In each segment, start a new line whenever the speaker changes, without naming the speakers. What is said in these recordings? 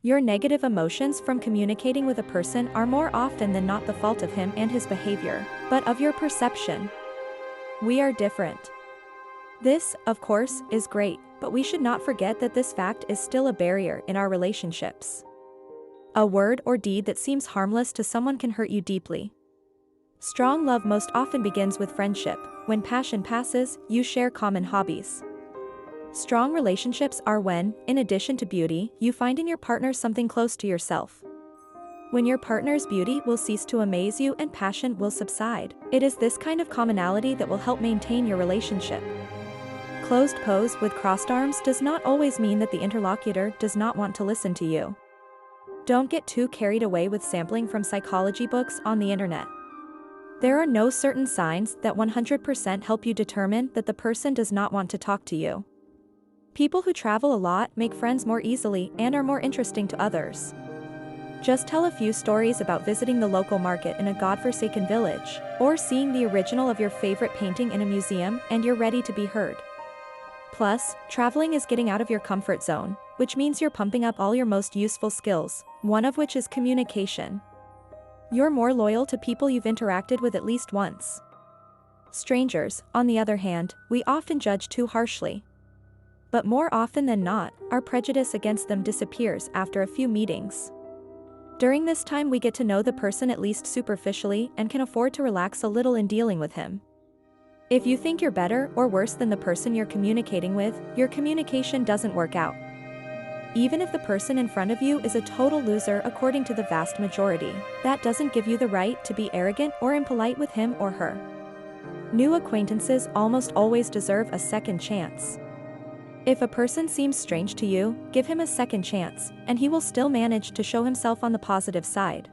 Your negative emotions from communicating with a person are more often than not the fault of him and his behavior, but of your perception. We are different. This, of course, is great, but we should not forget that this fact is still a barrier in our relationships. A word or deed that seems harmless to someone can hurt you deeply. Strong love most often begins with friendship. When passion passes, you share common hobbies. Strong relationships are when, in addition to beauty, you find in your partner something close to yourself. When your partner's beauty will cease to amaze you and passion will subside, it is this kind of commonality that will help maintain your relationship. Closed pose with crossed arms does not always mean that the interlocutor does not want to listen to you. Don't get too carried away with sampling from psychology books on the internet. There are no certain signs that 100% help you determine that the person does not want to talk to you. People who travel a lot make friends more easily and are more interesting to others. Just tell a few stories about visiting the local market in a godforsaken village, or seeing the original of your favorite painting in a museum, and you're ready to be heard. Plus, traveling is getting out of your comfort zone, which means you're pumping up all your most useful skills, one of which is communication. You're more loyal to people you've interacted with at least once. Strangers, on the other hand, we often judge too harshly. But more often than not, our prejudice against them disappears after a few meetings. During this time we get to know the person at least superficially and can afford to relax a little in dealing with him. If you think you're better or worse than the person you're communicating with, your communication doesn't work out. Even if the person in front of you is a total loser according to the vast majority, that doesn't give you the right to be arrogant or impolite with him or her. New acquaintances almost always deserve a second chance. If a person seems strange to you, give him a second chance, and he will still manage to show himself on the positive side.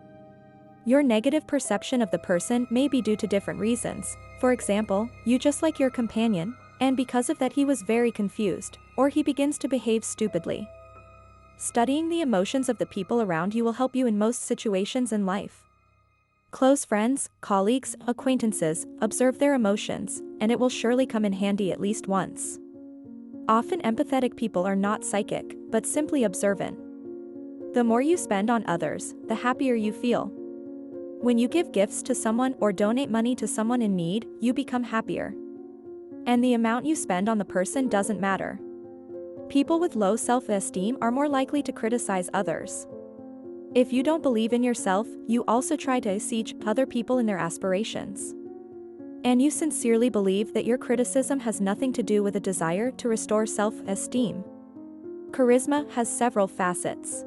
Your negative perception of the person may be due to different reasons. For example, you just like your companion, and because of that he was very confused, or he begins to behave stupidly. Studying the emotions of the people around you will help you in most situations in life. Close friends, colleagues, acquaintances, observe their emotions, and it will surely come in handy at least once. Often empathetic people are not psychic, but simply observant. The more you spend on others, the happier you feel. When you give gifts to someone or donate money to someone in need, you become happier. And the amount you spend on the person doesn't matter. People with low self-esteem are more likely to criticize others. If you don't believe in yourself, you also try to besiege other people in their aspirations. And you sincerely believe that your criticism has nothing to do with a desire to restore self-esteem. Charisma has several facets.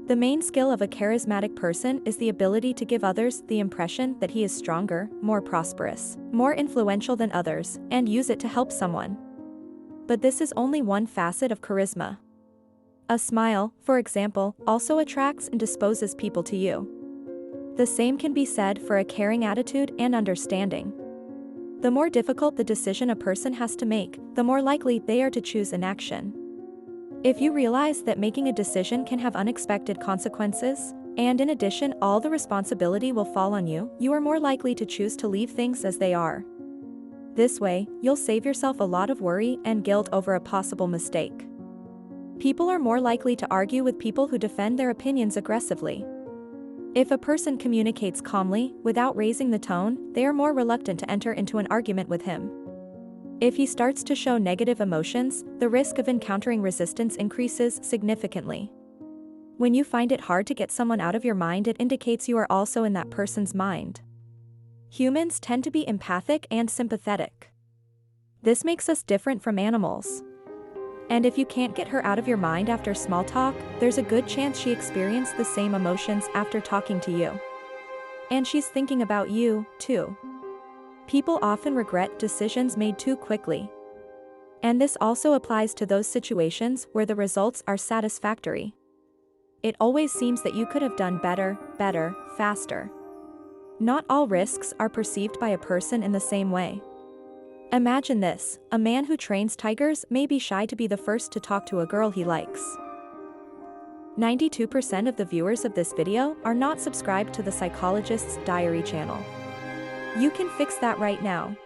The main skill of a charismatic person is the ability to give others the impression that he is stronger, more prosperous, more influential than others, and use it to help someone. But this is only one facet of charisma. A smile, for example, also attracts and disposes people to you. The same can be said for a caring attitude and understanding. The more difficult the decision a person has to make, the more likely they are to choose inaction. If you realize that making a decision can have unexpected consequences, and in addition all the responsibility will fall on you, you are more likely to choose to leave things as they are. This way, you'll save yourself a lot of worry and guilt over a possible mistake. People are more likely to argue with people who defend their opinions aggressively. If a person communicates calmly, without raising the tone, they are more reluctant to enter into an argument with him. If he starts to show negative emotions, the risk of encountering resistance increases significantly. When you find it hard to get someone out of your mind, it indicates you are also in that person's mind. Humans tend to be empathic and sympathetic. This makes us different from animals. And if you can't get her out of your mind after small talk, there's a good chance she experienced the same emotions after talking to you. And she's thinking about you, too. People often regret decisions made too quickly. And this also applies to those situations where the results are satisfactory. It always seems that you could have done better, faster. Not all risks are perceived by a person in the same way. Imagine this: a man who trains tigers may be shy to be the first to talk to a girl he likes. 92% of the viewers of this video are not subscribed to the Psychologist's Diary channel. You can fix that right now.